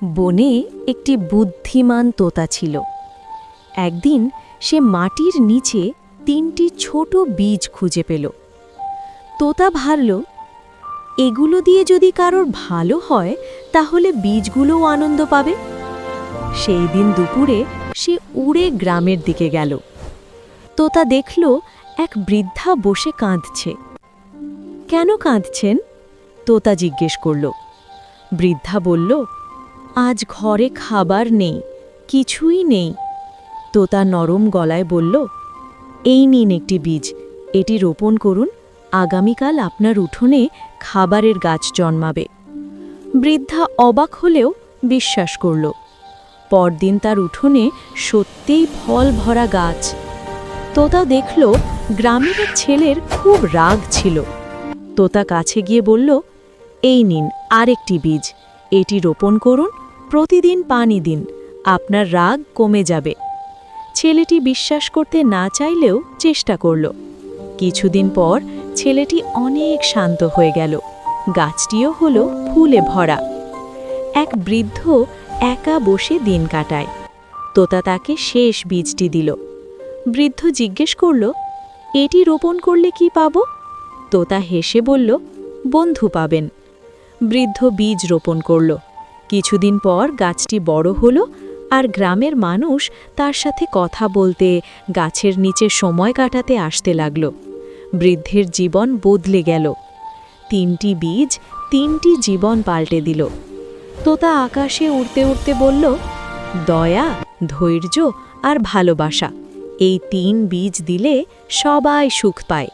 বনে একটি বুদ্ধিমান তোতা ছিল। একদিন সে মাটির নিচে 3টি ছোট বীজ খুঁজে পেল। তোতা ভাবল, এগুলো দিয়ে যদি কারোর ভালো হয় তাহলে বীজগুলোও আনন্দ পাবে। সেই দিন দুপুরে সে উড়ে গ্রামের দিকে গেল। তোতা দেখল এক বৃদ্ধা বসে কাঁদছে। কেন কাঁদছেন? তোতা জিজ্ঞেস করল। বৃদ্ধা বলল, আজ ঘরে খাবার নেই, কিছুই নেই। তোতা নরম গলায় বলল, এই নিন একটি বীজ, এটি রোপণ করুন, আগামীকাল আপনার উঠোনে খাবারের গাছ জন্মাবে। বৃদ্ধা অবাক হলেও বিশ্বাস করল। পরদিন তার উঠোনে সত্যিই ফল ভরা গাছ। তোতা দেখল গ্রামের এক ছেলের খুব রাগ ছিল। তোতা কাছে গিয়ে বলল, এই নিন আরেকটি বীজ, এটি রোপণ করুন, প্রতিদিন পানি দিন, আপনার রাগ কমে যাবে। ছেলেটি বিশ্বাস করতে না চাইলেও চেষ্টা করল। কিছুদিন পর ছেলেটি অনেক শান্ত হয়ে গেল, গাছটিও হলো ফুলে ভরা। এক বৃদ্ধ একা বসে দিন কাটায়। তোতা তাকে শেষ বীজটি দিল। বৃদ্ধ জিজ্ঞেস করল, এটি রোপণ করলে কি পাব? তোতা হেসে বলল, বন্ধু পাবেন। বৃদ্ধ বীজ রোপণ করল। কিছুদিন পর গাছটি বড় হলো, আর গ্রামের মানুষ তার সাথে কথা বলতে, গাছের নিচে সময় কাটাতে আসতে লাগল। বৃদ্ধের জীবন বদলে গেল। 3টি বীজ 3টি জীবন পাল্টে দিল। তোতা আকাশে উড়তে উড়তে বলল, দয়া, ধৈর্য আর ভালোবাসা, এই 3 বীজ দিলে সবাই সুখ পায়।